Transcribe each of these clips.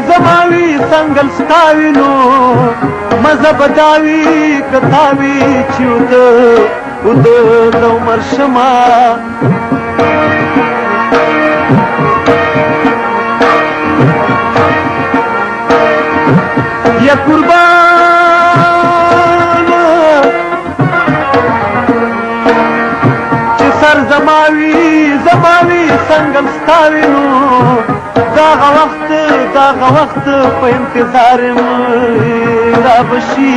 زماوي څنګه ستاوینو مذهب داوي کتاوي چود ود د عمر شما یا قربان چې سر زماوي څنګه ستاوینو داغه وخت په انتظار را بشي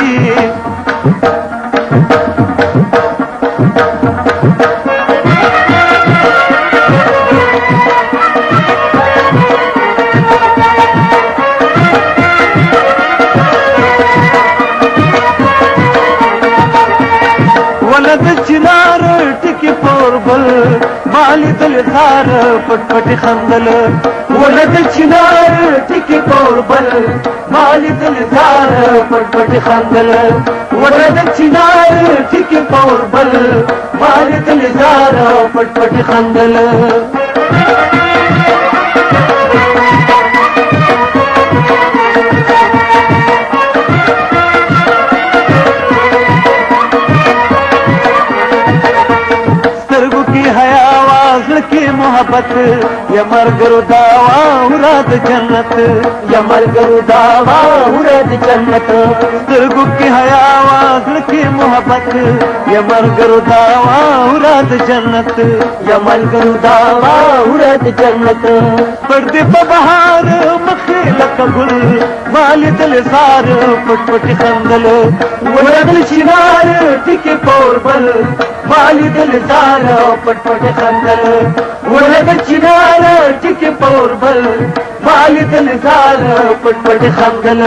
ولد چنار ټکی پوربل مالی دلزار پټ پټ خندل ولد چنار ټکی پوربل مالی دلزار پټ پټ خندل ولد چنار ټکی پوربل مالی دلزار پټ پټ خندل محبت یا مرګرو داوا وراد جنت یا مرګرو داوا وراد جنت سترګو کې حیا واغ کې محبت یا مرګرو داوا وراد جنت یا مرګرو داوا وراد جنت پردې په بهار مخې لکه ګل مال دل زار پټ پټ خندل وراد چنار ټکی پوربل مال دل زار پټ پټ خندل ولد چنار ټکی پوربل مال دل زار پټ پټ خندل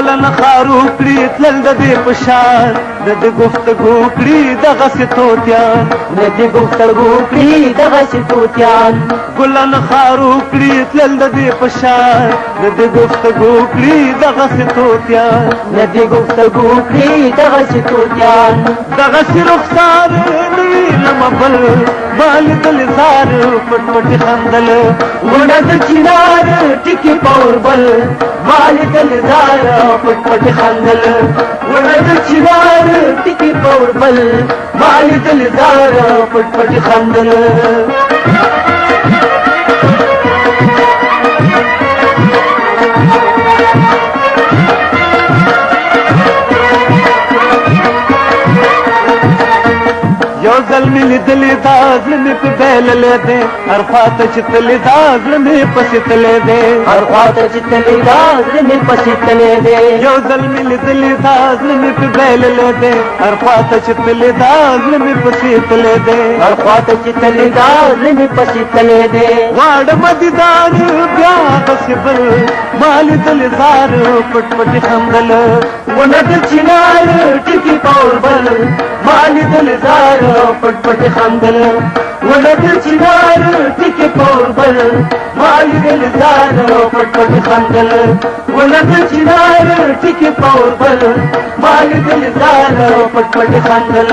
ګلن خارو کړي تل د دې پشان د دې گفتگو کړي دغه ستوتیان د دې گفتگو کړي دغه ستوتیان ګلن خارو کړي تل د دې پشان د دې گفتگو کړي دغه ستوتیان د دې گفتگو کړي دغه ستوتیان دغه رخسار نوی لمبل مال دل زار پټ پټ خندل ولد چنار ټکی پوربل مال دل زار پټ پټ خندل ولد چنار ټکی پوربل مال دل زار پټ پټ خندل یو ځل مې لیدلې دا زړه مې په بایللی دی هر خواته چې تللی دا زړه مې پسې تللی دی هر خواته چې تللی دا زړه مې پسې تللی دی یو ځل مې لیدلې دا زړه مې په بایللی دی هر خواته چې تللی دا زړه مې پسې تللی دی هر خواته چې تللی دا زړه مې پسې تللی دی غواړم دیدار بیا هغسې بل ما لیدلې زار پټ پټ خندل ونه د چنار ټکی پوربل ما لیدلې زار پټ پټ خندل ونه د چنار ټکی پوربل ما لیدلې زار پټ پټ خندل ونه د چنار ټکی پوربل ما لیدلې زار پټ پټ خندل.